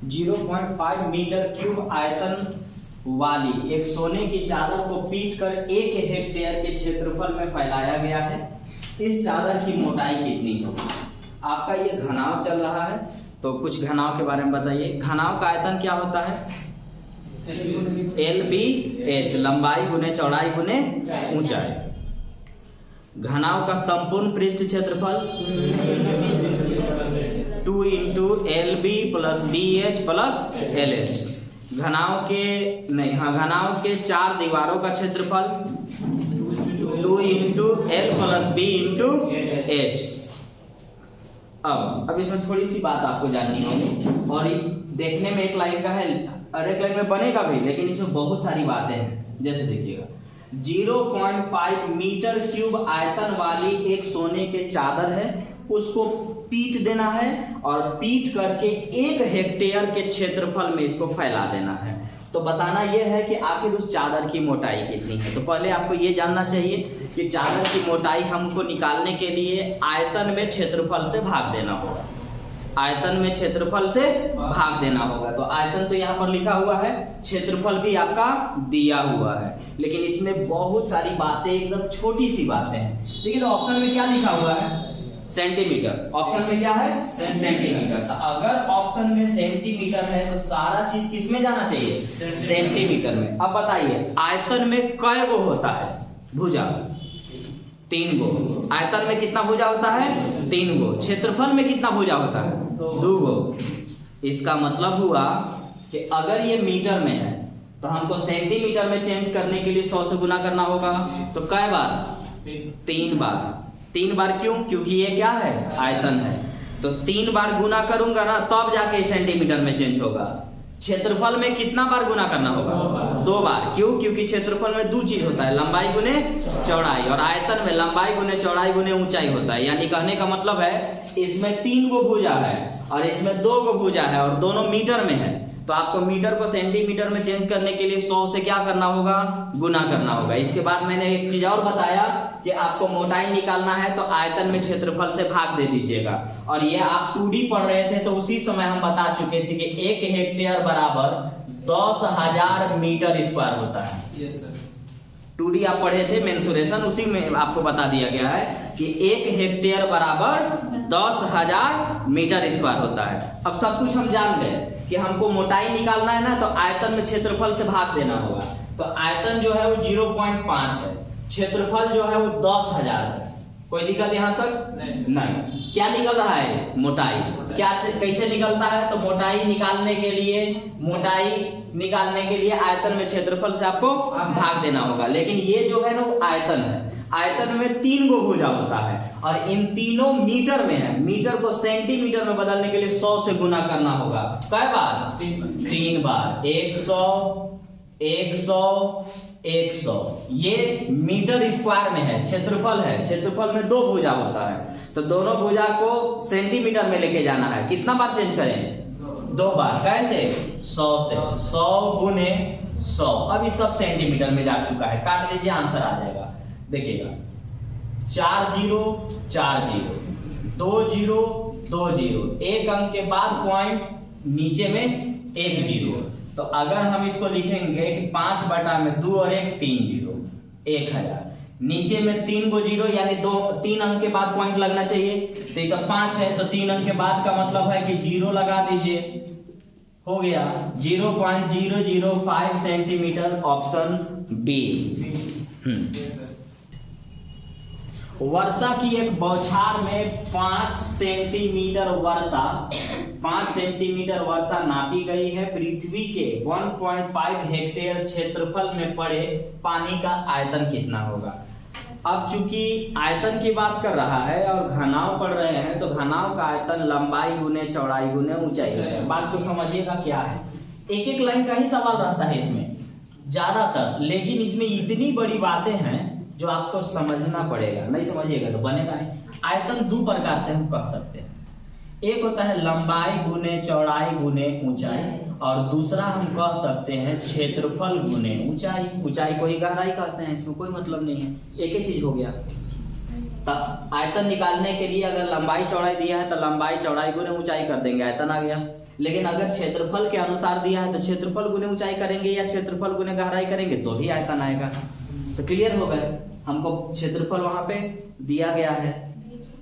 0.5 metre cube आयतन वाली एक सोने की चादर को पीट कर 1 हेक्टेयर के क्षेत्रफल में फैलाया गया है। इस चादर की मोटाई कितनी होगी? आपका ये घनाव चल रहा है, तो कुछ घनाव के बारे में बताइए। घनाव का आयतन क्या होता है? LBH, लंबाई गुने चौड़ाई गुने ऊंचाई। घनाव का संपूर्ण पृष्ठ क्षेत्रफल 2 into LB plus BH plus LH। घनाव के 4 दीवारों का क्षेत्रफल 2 into L plus B into H। अब इसमें थोड़ी सी बात आपको जाननी होगी, और देखने में एक लाइन का है और एक लाइन में बनेगा भी, लेकिन इसमें बहुत सारी बातें हैं। जैसे देखिएगा, 0.5 मीटर क्यूब आयतन वाली एक सोने के चादर है, उसको पीट देना है और पीट करके 1 हेक्टेयर के क्षेत्रफल में इसको फैला देना है। तो बताना यह है कि आखिर उस चादर की मोटाई कितनी है। तो पहले आपको यह जानना चाहिए कि चादर की मोटाई हमको निकालने के लिए आयतन में क्षेत्रफल से भाग देना होगा। आयतन में क्षेत्रफल से भाग देना होगा। तो आयतन तो यहाँ पर लिखा हुआ है, क्षेत्रफल भी आपका दिया हुआ है, लेकिन इसमें बहुत सारी बातें, एकदम छोटी सी बातें हैं। देखिए, तो ऑप्शन में क्या लिखा हुआ है? सेंटीमीटर। ऑप्शन में क्या है? सेंटीमीटर। तो अगर ऑप्शन में सेंटीमीटर है तो सारा चीज किस में जाना चाहिए? सेंटीमीटर में। अब बताइए, आयतन में कै गो होता है भुजा? 3 गो। आयतन में कितना भुजा होता है? 3 गो। क्षेत्रफल में कितना भुजा होता है? 2 गो। इसका मतलब हुआ कि अगर ये मीटर में है तो हमको सेंटीमीटर में चेंज करने के लिए 100 से गुना करना होगा। तो कै बार? 3 बार। 3 बार क्यों? क्योंकि ये क्या है? आयतन है। तो 3 बार गुना करूंगा ना, तब जाके सेंटीमीटर में चेंज होगा। क्षेत्रफल में कितना बार गुना करना होगा? 2 बार। क्यों? क्योंकि क्षेत्रफल में 2 चीज होता है, लंबाई गुने चौड़ाई, और आयतन में लंबाई गुने चौड़ाई गुने ऊंचाई होता है। यानी कहने का मतलब है, इसमें 3 गो भुजा है और इसमें 2 गो भुजा है और दोनों मीटर में है। तो आपको मीटर को सेंटीमीटर में चेंज करने के लिए 100 से क्या करना होगा? गुना करना होगा। इसके बाद मैंने एक चीज और बताया कि आपको मोटाई निकालना है तो आयतन में क्षेत्रफल से भाग दे दीजिएगा। और ये आप 2D पढ़ रहे थे तो उसी समय हम बता चुके थे कि 1 हेक्टेयर बराबर 10,000 मीटर स्क्वायर होता है। Yes sir. 2D आप पढ़े थे, मेंसुरेशन, उसी में आपको बता दिया गया है कि 1 हेक्टेयर बराबर 10,000 मीटर स्क्वायर होता है। अब सब कुछ हम जान गए कि हमको मोटाई निकालना है ना, तो आयतन में क्षेत्रफल से भाग देना होगा। तो आयतन जो है वो 0.5 है, क्षेत्रफल जो है वो 10,000 है। कोई दिक्कत यहाँ तक? नहीं। क्या निकल रहा है? मोटाई। क्या कैसे निकलता है? तो मोटाई निकालने के लिए आयतन में क्षेत्रफल से आपको भाग देना होगा। लेकिन ये जो है ना वो आयतन है। आयतन में 3 गो भुजा होता है और इन तीनों मीटर में है। मीटर को सेंटीमीटर में बदलने के लिए 100 से गुना करना होगा। कै बार? 3 बार। 100, 100, 100। ये मीटर स्क्वायर में है, क्षेत्रफल है। क्षेत्रफल में 2 भुजा होता है, तो दोनों भुजा को सेंटीमीटर में लेके जाना है। कितना बार चेंज करें? 2 बार। कैसे? 100 से। 100 गुने 100। अभी सब सेंटीमीटर में जा चुका है। काट लीजिए, आंसर आ जाएगा। देखिएगा, 4 0 4 0, 2 0 2 0, 1 अंक के बाद पॉइंट, नीचे में 1 0। तो अगर हम इसको लिखेंगे कि 5 बटा में 2 और 1 3 0, 1000। नीचे में 3 गो 0, यानी 3 अंक के बाद पॉइंट लगना चाहिए। तो 5 है तो 3 अंक के बाद का मतलब है कि 0 लगा दीजिए, हो गया 0.005 सेंटीमीटर। Option B. वर्षा की एक बौछार में 5 सेंटीमीटर वर्षा नापी गई है। पृथ्वी के 1.5 हेक्टेयर क्षेत्रफल में पड़े पानी का आयतन कितना होगा? अब चूंकि आयतन की बात कर रहा है और घनाव पढ़ रहे हैं, तो घनाव का आयतन लंबाई गुने चौड़ाई गुने ऊंचाई है। बात तो समझिएगा क्या है। एक लाइन का ही सवाल रहता है इसमें ज्यादातर, लेकिन इसमें इतनी बड़ी बातें हैं जो आपको समझना पड़ेगा। नहीं समझिएगा तो बनेगा नहीं। आयतन 2 प्रकार से हम कह सकते हैं। एक होता है लंबाई गुने चौड़ाई गुने ऊंचाई, और दूसरा हम कह सकते हैं क्षेत्रफल गुने ऊंचाई। ऊंचाई को ही गहराई कहते हैं, इसमें कोई मतलब नहीं है, एक ही चीज हो गया। तब आयतन निकालने के लिए अगर लंबाई चौड़ाई दिया है तो लंबाई चौड़ाई गुने ऊंचाई कर देंगे, आयतन आ गया। लेकिन अगर क्षेत्रफल के अनुसार दिया है तो क्षेत्रफल गुने ऊंचाई करेंगे या क्षेत्रफल गुने गहराई करेंगे तो भी आयतन आएगा। तो क्लियर हो गए, हमको क्षेत्रफल वहां पे दिया गया है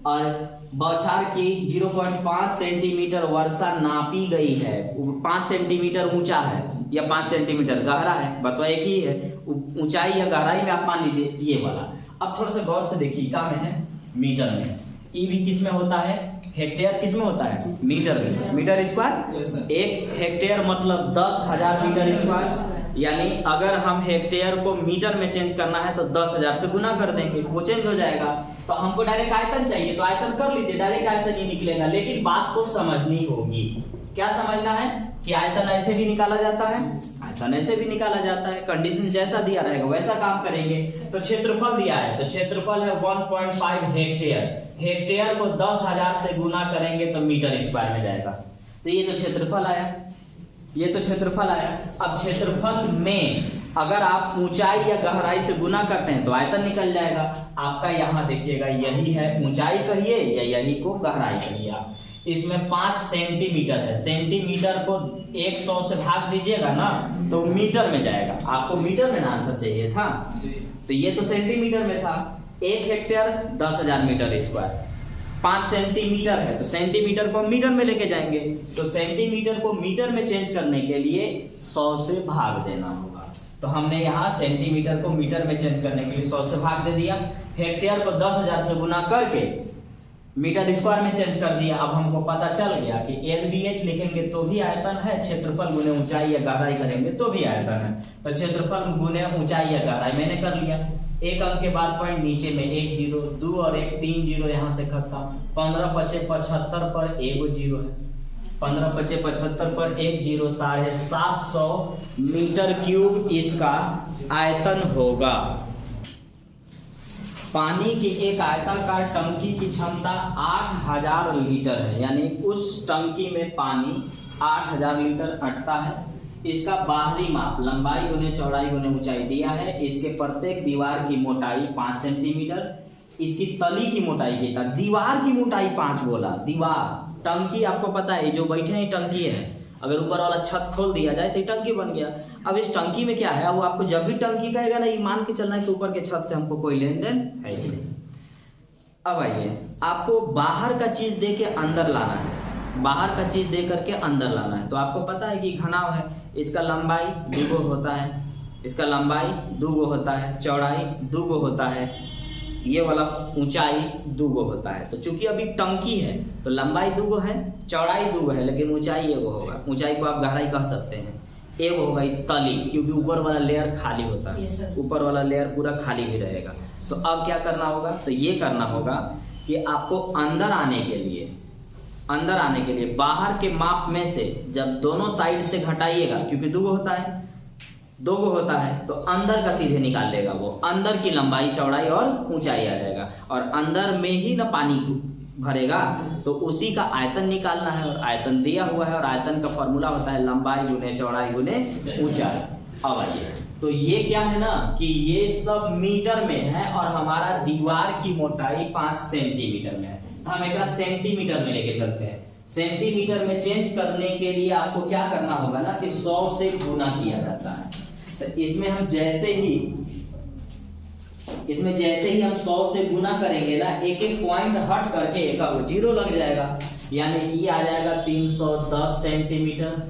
और बौछार की 0.5 सेंटीमीटर वर्षा नापी गई है। 5 सेंटीमीटर ऊंचा है या 5 सेंटीमीटर गहरा है, बतवा एक ही है, ऊंचाई या गहराई में आप मान लीजिए ये वाला। अब थोड़ा सा गौर से देखिए, क्या में है, मीटर में। ई भी किस में होता है, हेक्टेयर किस में होता है, मीटर में। मीटर स्क्वायर, 1 हेक्टेयर मतलब 10,000 मीटर स्क्वायर। यानी अगर हम हेक्टेयर को मीटर में चेंज करना है तो 10,000 से गुना कर देंगे, वो चेंज हो जाएगा। तो हमको डायरेक्ट आयतन चाहिए तो आयतन कर लीजिए, डायरेक्ट आयतन ही निकलेगा। लेकिन बात को समझनी होगी, क्या समझना है कि आयतन ऐसे भी निकाला जाता है, आयतन ऐसे भी निकाला जाता है। कंडीशन जैसा दिया रहेगा वैसा काम करेंगे। तो क्षेत्रफल दिया है तो क्षेत्रफल है 1.5 हेक्टेयर। हेक्टेयर को 10,000 से गुना करेंगे तो मीटर स्क्वायर में जाएगा। तो ये तो क्षेत्रफल आया, ये तो क्षेत्रफल आया। अब क्षेत्रफल में अगर आप ऊंचाई या गहराई से गुना करते हैं तो आयतन निकल जाएगा। आपका यहाँ देखिएगा, यही है ऊंचाई कहिए या यही को गहराई कहिए आप। इसमें 5 सेंटीमीटर है, सेंटीमीटर को 100 से भाग दीजिएगा ना तो मीटर में जाएगा। आपको मीटर में ना आंसर चाहिए था, तो ये तो सेंटीमीटर में था। 1 हेक्टेयर 10,000 मीटर स्क्वायर, 5 सेंटीमीटर है तो सेंटीमीटर को मीटर में लेके जाएंगे। तो सेंटीमीटर को मीटर में चेंज करने के लिए 100 से भाग देना होगा। तो हमने यहाँ सेंटीमीटर को मीटर में चेंज करने के लिए 100 से भाग दे दिया। हेक्टेयर को 10,000 से गुना करके मीटर स्क्वायर में चेंज कर दिया। अब हमको पता चल गया कि LBH लिखेंगे तो भी आयतन है, क्षेत्रफल गुने ऊंचाई या गहराई करेंगे तो भी आयतन है। तो क्षेत्रफल गुने ऊंचाई या गहराई मैंने कर लिया। एक अंक के बाद पॉइंट नीचे में 1 0, 2 और 1 3 0 यहाँ से खत्म। 15 5 75 पर 1 0 है, 15 5 75 पर 1 0, 750 मीटर क्यूब इसका आयतन होगा। पानी की एक आयताकार टंकी की क्षमता 8,000 लीटर है, यानी उस टंकी में पानी 8,000 लीटर अटता है। इसका बाहरी माप लंबाई गुने चौड़ाई गुने ऊंचाई दिया है। इसके प्रत्येक दीवार की मोटाई 5 सेंटीमीटर, इसकी तली की मोटाई कितना, दीवार की मोटाई 5 बोला। दीवार, टंकी आपको पता है जो बैठे हैं टंकी है, अगर ऊपर वाला छत खोल दिया जाए तो टंकी बन गया। अब इस टंकी में क्या है, वो आपको जब भी टंकी कहेगा ना, ये मान के चलना है कि ऊपर के छत से हमको कोई लेन देन है ही नहीं। अब आइए, आपको बाहर का चीज दे के अंदर लाना है, बाहर का चीज दे करके अंदर लाना है। तो आपको पता है कि घनाव है, इसका लंबाई 2 होता है, इसका लंबाई 2 होता है, चौड़ाई 2 होता है, ये वाला ऊंचाई 2 होता है। तो चूंकि अभी टंकी है तो लंबाई 2 है, चौड़ाई 2 है, लेकिन ऊंचाई 1 होगा। ऊंचाई को आप गहराई कह सकते हैं। 1 होगा तली, क्योंकि ऊपर वाला लेयर खाली होता है, ऊपर वाला लेयर पूरा खाली ही रहेगा। तो अब क्या करना होगा, तो ये करना होगा कि आपको अंदर आने के लिए, अंदर आने के लिए बाहर के माप में से जब दोनों साइड से घटाइएगा, क्योंकि 2 होता है, 2 होता है, तो अंदर का सीधे निकाल लेगा। वो अंदर की लंबाई चौड़ाई और ऊंचाई आ जाएगा, और अंदर में ही ना पानी भरेगा तो उसी का आयतन निकालना है। और आयतन दिया हुआ है, और आयतन का फॉर्मूला होता है लंबाई गुने चौड़ाई गुने ऊंचाई। अब आइए, तो ये क्या है ना कि ये सब मीटर में है और हमारा दीवार की मोटाई 5 सेंटीमीटर में है। हम एक सेंटीमीटर में लेके चलते हैं। सेंटीमीटर में चेंज करने के लिए आपको क्या करना होगा ना कि 100 से गुना किया जाता है। तो इसमें हम जैसे ही हम 100 से गुना करेंगे ना, एक एक पॉइंट हट करके एक 0 लग जाएगा। यानी ये आ जाएगा 310 सेंटीमीटर,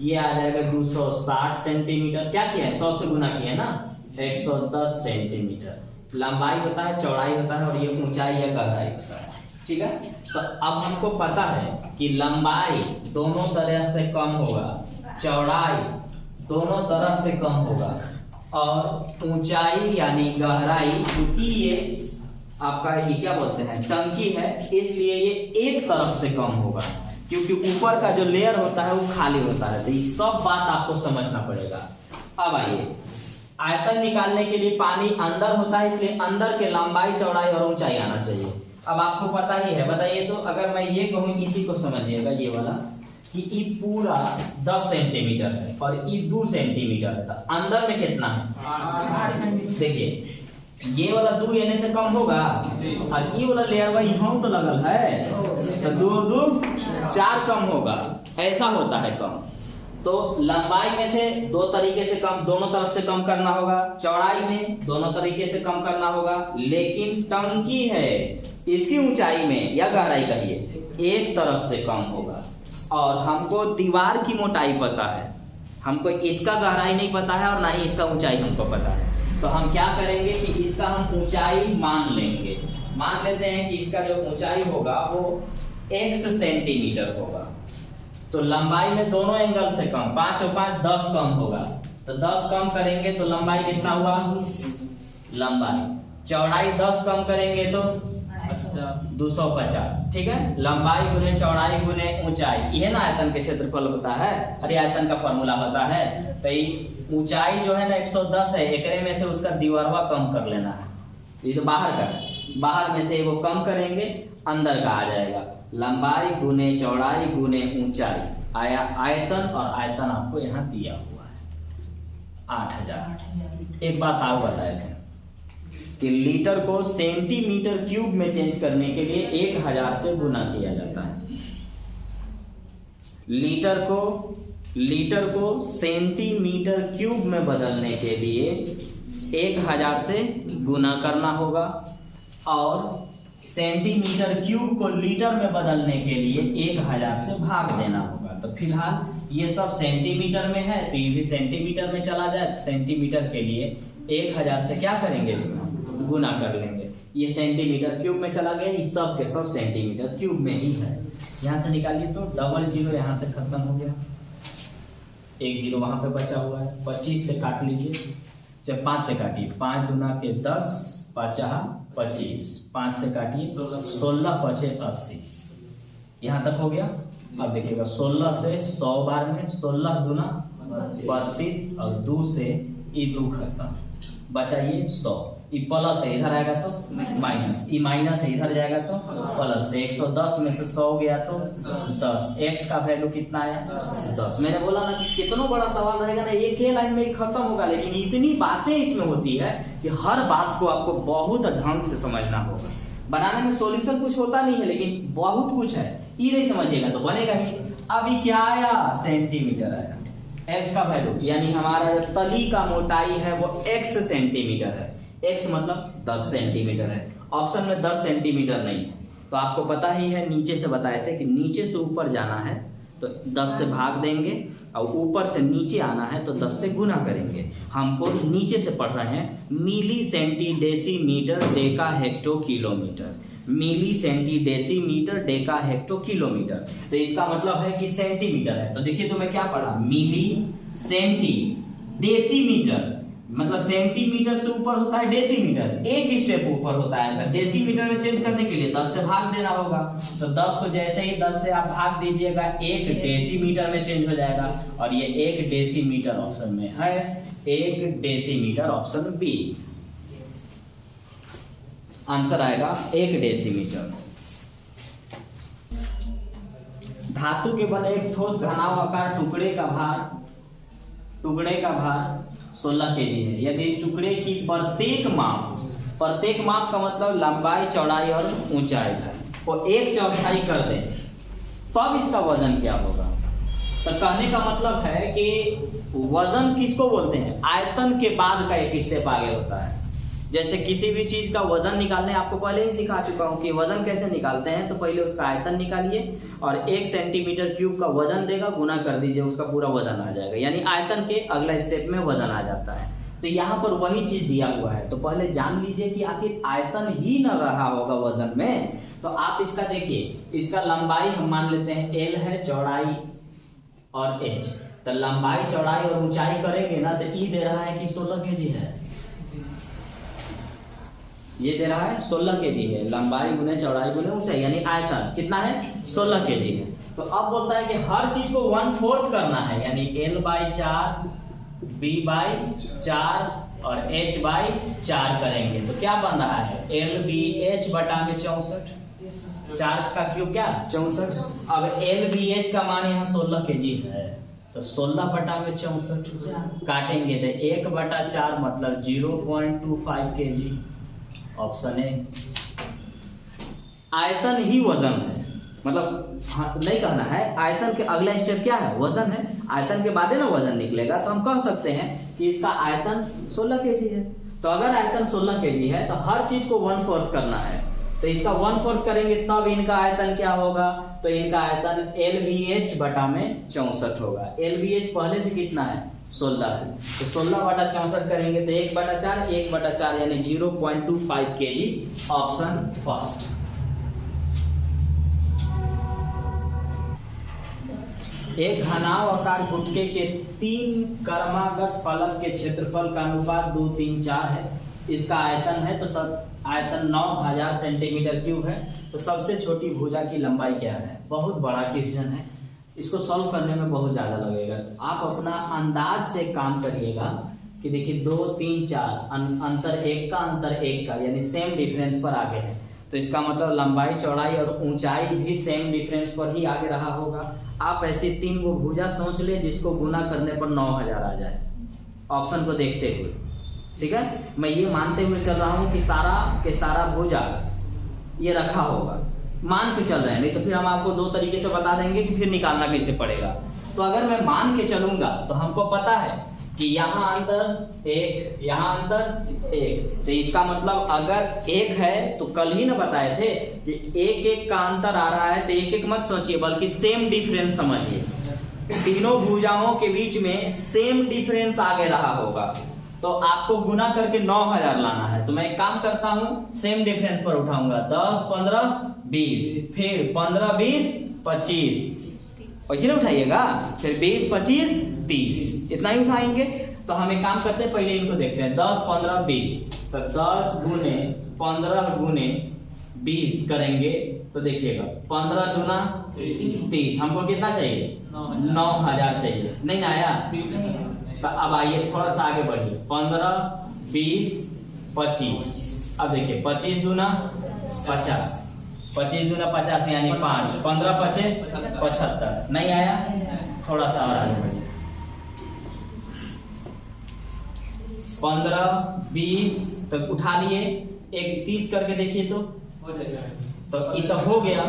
ये आ जाएगा 260 सेंटीमीटर। क्या किया है, 100 से गुना किया ना, 110 सेंटीमीटर लंबाई होता है, चौड़ाई होता है, और ये ऊंचाई या गहराई होता है। ठीक है, तो अब हमको पता है कि लंबाई दोनों तरह से कम होगा, चौड़ाई दोनों तरह से कम होगा, और ऊंचाई यानी गहराई, क्योंकि ये आपका ये क्या बोलते हैं टंकी है, इसलिए ये एक तरफ से कम होगा, क्योंकि ऊपर का जो लेयर होता है वो खाली होता है। तो ये सब बात आपको समझना पड़ेगा। अब आइए, आयतन निकालने के लिए पानी अंदर होता है, इसलिए अंदर के लंबाई चौड़ाई और ऊंचाई आना चाहिए। अब आपको पता ही है, बताइए तो, अगर मैं ये कहूँ, इसी को समझिएगा, ये वाला कि ये पूरा 10 सेंटीमीटर है और ये 2 सेंटीमीटर है, तो अंदर में कितना है, देखिए ये वाला 2 एने से कम होगा और ये वाला लेयर भाई यहाँ तो लगल है तो 2 2 4 कम होगा, ऐसा होता है कम। तो लंबाई में से दो तरीके से कम, दोनों तरफ से कम करना होगा, चौड़ाई में दोनों तरीके से कम करना होगा, लेकिन टंकी है इसकी ऊंचाई में या गहराई कहिए एक तरफ से कम होगा। और हमको दीवार की मोटाई पता है, हमको इसका गहराई नहीं पता है और ना ही इसका ऊंचाई हमको पता है। तो हम क्या करेंगे कि इसका हम ऊंचाई मान लेंगे, मान लेते हैं कि इसका जो ऊंचाई होगा वो x सेंटीमीटर होगा। तो लंबाई में दोनों एंगल से कम, 5 और 5 10 कम होगा, तो 10 कम करेंगे तो लंबाई कितना हुआ, लंबाई। चौड़ाई 10 कम करेंगे तो 250, ठीक है। लंबाई गुने चौड़ाई गुने ऊंचाई, यह ना आयतन के क्षेत्रफल होता है, अरे आयतन का फॉर्मूला होता है। तो ऊंचाई जो है ना 110 है, एकरे में से उसका दीवारवा कम कर लेना है, ये तो बाहर का है, बाहर में से वो कम करेंगे अंदर का आ जाएगा। लंबाई गुने चौड़ाई गुने ऊंचाई आया आयतन, और आयतन आपको यहाँ दिया हुआ है 8000। एक बात आप बताए थे कि लीटर को सेंटीमीटर क्यूब में चेंज करने के लिए 1000 से गुना किया जाता है। लीटर को सेंटीमीटर क्यूब में बदलने के लिए 1000 से गुना करना होगा, और सेंटीमीटर क्यूब को लीटर में बदलने के लिए 1000 से भाग देना होगा। तो फिलहाल ये सब सेंटीमीटर में है तो ये भी सेंटीमीटर में चला जाए, तो सेंटीमीटर के लिए 1000 से क्या करेंगे, इसमें गुना कर लेंगे। ये सेंटीमीटर क्यूब में चला गया, ये सब के सब सेंटीमीटर क्यूब में ही है। यहाँ से निकालिए तो डबल जीरो यहाँ से खत्म हो गया, एक जीरो वहां पे बचा हुआ है। 25 से काट लीजिए, जब 5 से काटिए, 5 दूना के 10, 5 25, 5 से काटिए 16 5 80, यहाँ तक हो गया। अब देखिएगा 16 से 100 बार में 16 दूना 32 और 2 से ये 2 खत्म, बचा ये 100। ये प्लस है, इधर आएगा तो माइनस, ये माइनस है, इधर जाएगा तो प्लस। 110 में से 100 गया तो 10, x का वैल्यू कितना आया 10। मैंने बोला ना कि कितना बड़ा सवाल रहेगा ना, एक ही लाइन में ही खत्म होगा, लेकिन इतनी बातें इसमें होती है कि हर बात को आपको बहुत ढंग से समझना होगा। बनाने में सॉल्यूशन कुछ होता नहीं है, लेकिन बहुत कुछ है, ये नहीं समझिएगा तो बनेगा ही। अभी क्या आया, सेंटीमीटर आया, x का वैल्यू यानी हमारा तली का मोटाई है वो x सेंटीमीटर है, x मतलब 10 सेंटीमीटर है। ऑप्शन में 10 सेंटीमीटर नहीं है, तो आपको पता ही है, नीचे से बताए थे कि नीचे से ऊपर जाना है तो 10 से भाग देंगे, और ऊपर से नीचे आना है तो 10 से गुना करेंगे। हमको नीचे से पढ़ रहे हैं milli centi decimetre deca hecto kilometre, milli centi decimetre deca hecto kilometre, तो इसका मतलब है कि सेंटीमीटर है। तो देखिए तो मैं क्या पढ़ा, मिली सेंटी डेसीमीटर, मतलब सेंटीमीटर से ऊपर होता है डेसीमीटर, एक स्टेप ऊपर होता है। तो डेसीमीटर में चेंज करने के लिए 10 से भाग देना होगा, तो 10 को जैसे ही 10 से आप भाग दीजिएगा 1 डेसीमीटर में चेंज हो जाएगा, और ये 1 डेसीमीटर ऑप्शन में है, 1 डेसीमीटर ऑप्शन बी आंसर आएगा 1 डेसीमीटर। धातु के बने एक ठोस घनाव आकार टुकड़े का भार 16 केजी है। यदि इस टुकड़े की प्रत्येक माप का मतलब लंबाई चौड़ाई और ऊंचाई है, वो 1/4 कर दें तब इसका वजन क्या होगा। तो कहने का मतलब है कि वजन किसको बोलते हैं, आयतन के बाद का एक स्टेप आगे होता है। जैसे किसी भी चीज का वजन निकालने आपको पहले ही सिखा चुका हूं कि वजन कैसे निकालते हैं। तो पहले उसका आयतन निकालिए और 1 सेंटीमीटर क्यूब का वजन देगा, गुना कर दीजिए, उसका पूरा वजन आ जाएगा, यानी आयतन के अगला स्टेप में वजन आ जाता है। तो यहाँ पर वही चीज दिया हुआ है, तो पहले जान लीजिए कि आखिर आयतन ही न रहा होगा वजन में। तो आप इसका देखिए, इसका लंबाई हम मान लेते हैं L है, चौड़ाई और H, तो लंबाई चौड़ाई और ऊंचाई करेंगे ना तो ई दे रहा है कि 16 केजी है, ये दे रहा है 16 केजी है, लंबाई गुने चौड़ाई गुने ऊंचाई यानी आयतन कितना है 16 केजी है। तो अब बोलता है कि हर चीज को 1/4 करना है, यानी L/4 B/4 और H/4 करेंगे तो क्या बन रहा है LBH बटा में 64, 4 का क्यूब क्या 64। अब LBH का मान यहाँ 16 केजी है, तो 16 बटा में 64 काटेंगे तो 1/4 मतलब 0.25 केजी, ऑप्शन ए। आयतन ही वजन है, मतलब नहीं कहना है, आयतन के अगला स्टेप क्या है, वजन है। आयतन के बाद है ना वजन निकलेगा, तो हम कह सकते हैं कि इसका आयतन 16 केजी है। तो अगर आयतन 16 केजी है तो हर चीज को 1/4 करना है, तो इसका 1/4 करेंगे तब इनका आयतन क्या होगा, तो इनका आयतन LBH बटा में 64 होगा। LBH पहले से कितना है, 16 है, तो 16 बटा 64 करेंगे तो 1/4, 1/4 यानी 0.25 केजी। Option first. एक घनाव आकार गुटके के 3 क्रमागत फलक के क्षेत्रफल का अनुपात 2, 3, 4 है। इसका आयतन है तो सब आयतन 9000 सेंटीमीटर क्यूब है। तो सबसे छोटी भुजा की लंबाई क्या है, बहुत बड़ा क्वेश्चन है, इसको सॉल्व करने में बहुत ज्यादा लगेगा। तो आप अपना अंदाज से काम करिएगा कि देखिए 2, 3, 4 अंतर 1 का, अंतर 1 का, यानी सेम डिफरेंस पर आगे है। तो इसका मतलब लंबाई, चौड़ाई और ऊंचाई भी सेम डिफरेंस पर ही आगे रहा होगा। आप ऐसी 3 गो भुजा सोच ले जिसको गुना करने पर 9000 आ जाए, ऑप्शन को देखते हुए। ठीक है, मैं ये मानते हुए चल रहा हूं कि सारा के सारा भुजा ये रखा होगा, मान के चल रहे हैं, नहीं तो फिर हम आपको 2 तरीके से बता देंगे कि फिर निकालना कैसे पड़ेगा। तो अगर मैं मान के चलूंगा तो हमको पता है कि यहाँ अंतर 1, यहाँ अंतर 1, तो इसका मतलब अगर 1 है तो कल ही ना बताए थे कि 1-1 का अंतर आ रहा है, तो 1-1 मत सोचिए बल्कि सेम डिफरेंस समझिए। तीनों भुजाओं के बीच में सेम डिफरेंस आगे रहा होगा, तो आपको गुना करके 9000 लाना है। तो मैं एक काम करता हूं, सेम डिफरेंस पर उठाऊंगा, 10, 15, 20, फिर 15, 20, 25, ऐसे ना उठाइएगा, फिर 20, 25, 30, इतना ही उठाएंगे। तो हम एक काम करते हैं, पहले इनको देखते हैं, 10, 15, 20, तो 10 गुने 15 गुने 20 करेंगे तो देखिएगा 15 दूना 30, हमको कितना चाहिए, 9000 चाहिए, नहीं ना आया। तो अब आइए थोड़ा सा आगे बढ़िए, 15, 20, 25, अब देखिए 25 दूना 50, 25 दूना 50 यानी 5, 15 5 75, नहीं आया, थोड़ा सा और आगे बढ़िए, 15, 20 तक उठा लिए, एक 30 करके देखिए तो ये तो हो गया।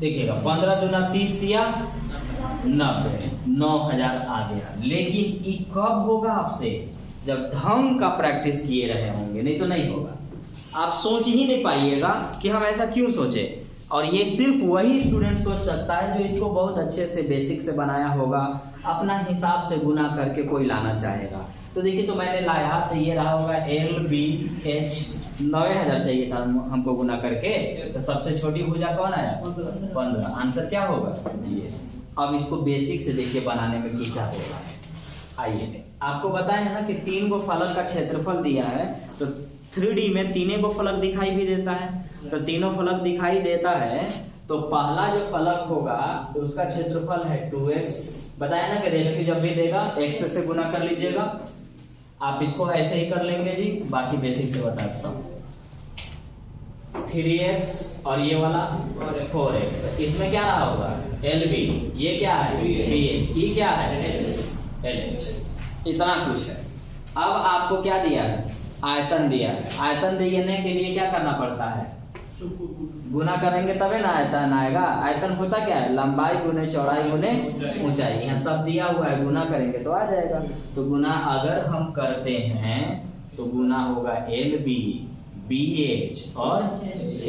देखिएगा 15 दूना 30 दिया 90, 9000 आ गया। लेकिन ये कब होगा आपसे, जब ढंग का प्रैक्टिस किए रहे होंगे, नहीं तो नहीं होगा। आप सोच ही नहीं पाइएगा कि हम ऐसा क्यों सोचे, और ये सिर्फ वही स्टूडेंट सोच सकता है जो इसको बहुत अच्छे से बेसिक से बनाया होगा, अपना हिसाब से गुना करके कोई लाना चाहेगा। तो देखिए, तो मैंने लाया तो ये रहा होगा LBH, 9000 चाहिए था हमको गुना करके, तो सबसे छोटी भुजा कौन आया, 15, आंसर क्या होगा ये। अब इसको बेसिक से देखिए बनाने में कैसा होगा। आइए, आपको बताया है ना कि 3 गो फलक का क्षेत्रफल दिया है, तो 3D में 3 गो फलक दिखाई भी देता है। तो तीनों फलक दिखाई देता है, तो पहला जो फलक होगा तो उसका क्षेत्रफल है 2x। बताया ना कि रेशियो जब भी देगा x से गुना कर लीजिएगा। आप इसको ऐसे ही कर लेंगे जी, बाकी बेसिक से बता देता हूँ। 3x और ये वाला 4x, इसमें क्या रहा होगा LB, ये क्या है BH, ये क्या है LH, इतना कुछ है। अब आपको क्या दिया है, आयतन दिया है। आयतन देने के लिए क्या करना पड़ता है, गुना करेंगे तबे ना आयतन आएगा। आयतन होता क्या है, लंबाई गुने चौड़ाई गुने ऊंचाई, यहाँ सब दिया हुआ है, गुना करेंगे तो आ जाएगा। तो गुना अगर हम करते हैं तो गुना होगा LB, BH और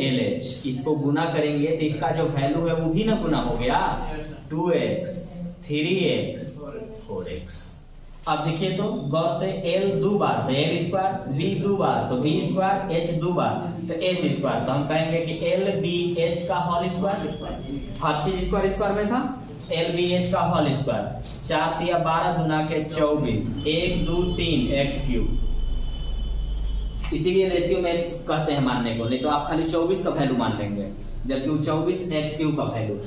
LH, इसको गुना करेंगे तो इसका जो वैल्यू है वो भी ना गुना हो गया, 2x, 3x, 4x। अब देखिए तो गौर से L 2 बार तो L स्क्वायर, B 2 बार तो B स्क्वायर, H 2 बार तो H स्क्वायर। तो हम कहेंगे कि LBH का होल स्क्वायर, हर चीज स्क्वायर स्क्वायर में था, LBH का होल स्क्वायर, 4 तिया 12 दूना के 24, 1 2 3 x क्यूब। इसीलिए रेशियो में x कहते हैं मानने को, नहीं तो आप खाली 24 का वैल्यू मान लेंगे, जबकि वो 24 x क्यूब का वैल्यू है।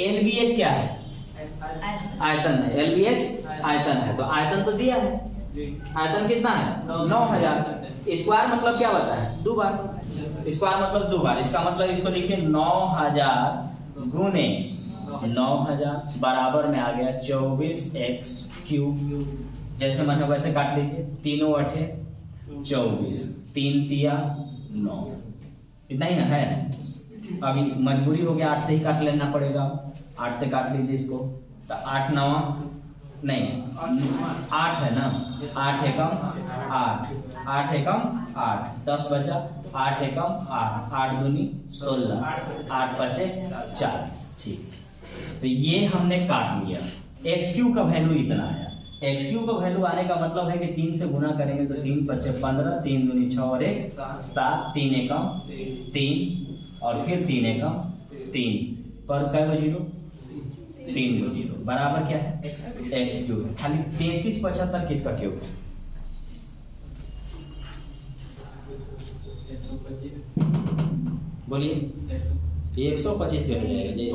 LBH क्या है, आयतन है, LBH आयतन है, तो आयतन तो दिया है, आयतन कितना है 9000। स्क्वायर मतलब क्या बता है, 2 बार, स्क्वायर मतलब 2 बार, इसका मतलब इसको लिखिए 9000 गुने 9000 बराबर में आ गया 24x क्यूब। जैसे मन वैसे काट लीजिए, 3 8 24, 3 तिया 9, इतना ही ना है। अभी मजबूरी हो गया 8 से ही काट लेना पड़ेगा, 8 से काट लीजिए इसको, तो 8 9 नहीं 8 है ना, 8 एकम 8, 8 एकम 8, 10 बचा, 8 एकम 8, 8 दूनी 16, 8 बचे 40। ठीक, तो ये हमने काट लिया। एक्स क्यू का वैल्यू इतना आया। एक्स क्यू का वैल्यू आने का मतलब है कि 3 से गुना करेंगे तो 3 बचे 15, 3 दूनी 6 और 1 7, 3 एकम 3 और फिर 3 एकम 3 पर कै गो जीरो, 3 गो जीरो बराबर क्या है एक्स क्यूब है। खाली 33 75 किसका क्यूब है? बोलिए 125 के हो जाएगा जी।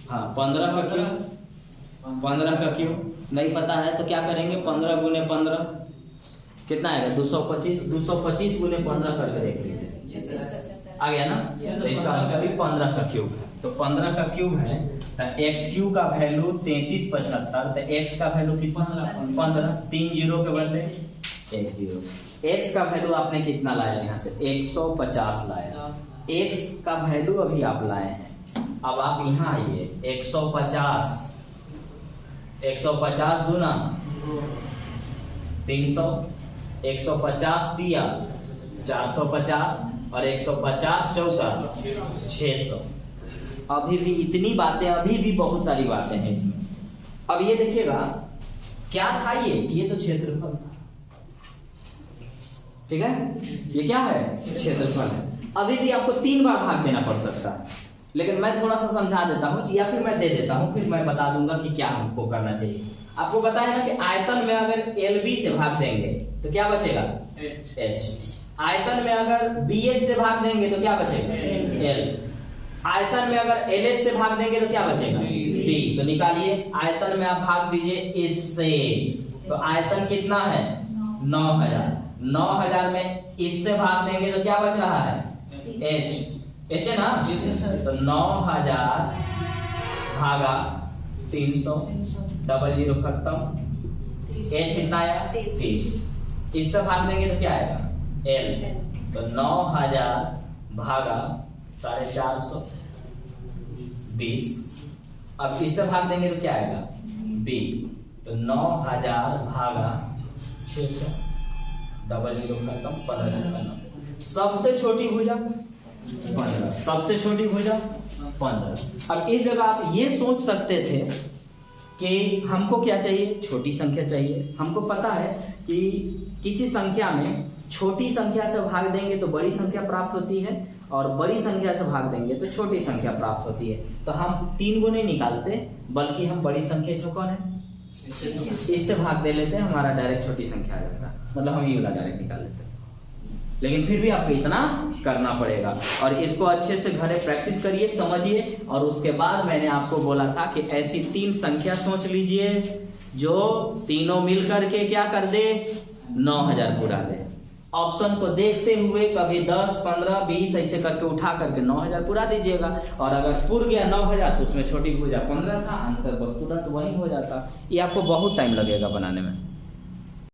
हाँ 15 का क्यूब, 15 का क्यूब नहीं पता है तो क्या करेंगे 15 गुने 15 कितना आएगा 225, 225 गुने 15 करके देख लीजिए आ गया ना। तो इसका मतलब भी 15 का क्यूब है, तो 15 का क्यूब है तो एक्स क्यू का वैल्यू 33 75, तो एक्स का वैल्यू कितना 15, 3 जीरो के बदले 1 जीरो। एक्स का वैल्यू आपने कितना लाया यहाँ से 150 लाया, एक्स का वैल्यू अभी आप लाए हैं। अब आप यहाँ आइए 150, 150 दूना 300, 150 दिया 450 और 150 चौका 600। अभी भी इतनी बातें, अभी भी बहुत सारी बातें हैं इसमें। अब ये देखिएगा क्या था, ये तो क्षेत्रफल था, ठीक है, ये क्या है क्षेत्रफल है। अभी भी आपको 3 बार भाग देना पड़ सकता है, लेकिन मैं थोड़ा सा समझा देता हूँ या फिर मैं दे देता हूँ, फिर मैं बता दूंगा कि क्या हमको करना चाहिए। आपको बताया ना कि आयतन में अगर LB से भाग देंगे तो क्या बचेगा H, आयतन में अगर BH से भाग देंगे तो क्या बचेगा L, आयतन में अगर LH से भाग देंगे तो क्या बचेगा B। तो निकालिए, आयतन में आप भाग दीजिए इससे, तो आयतन कितना है 9000, 9000 में इससे भाग देंगे तो क्या बच रहा है H है ना। तो 9000 भागा 300, डबल जीरो खत्म, H कितना आया 30, इससे भाग देंगे तो क्या आएगा L, तो 9000 भागा 450 20, अब इससे भाग देंगे तो क्या आएगा B, तो 9000 भागा 600, डबल जीरो खत्म, 15। सबसे छोटी भुजा 15, सबसे छोटी भुजा 15। अब इस जगह आप ये सोच सकते थे कि हमको क्या चाहिए, छोटी संख्या चाहिए। हमको पता है कि किसी संख्या में छोटी संख्या से भाग देंगे तो बड़ी संख्या प्राप्त होती है और बड़ी संख्या से भाग देंगे तो छोटी संख्या प्राप्त होती है। तो हम 3 गुने निकालते, बल्कि हम बड़ी संख्या इसमें कौन है इससे भाग दे लेते हैं, हमारा डायरेक्ट छोटी संख्या आ जाता, मतलब हम ये वाला डायरेक्ट निकाल लेते हैं। लेकिन फिर भी आपको इतना करना पड़ेगा और इसको अच्छे से घरे प्रैक्टिस करिए, समझिए। और उसके बाद मैंने आपको बोला था कि ऐसी 3 संख्या सोच लीजिए जो तीनों मिलकर के क्या कर दे 9000 पूरा दे। ऑप्शन को देखते हुए कभी 10 15 20 ऐसे करके उठा करके 9000 पूरा दीजिएगा, और अगर पूर गया 9000 तो उसमें छोटी भुजा 15 था, आंसर बस तुरंत वही हो जाता। ये आपको बहुत टाइम लगेगा बनाने में।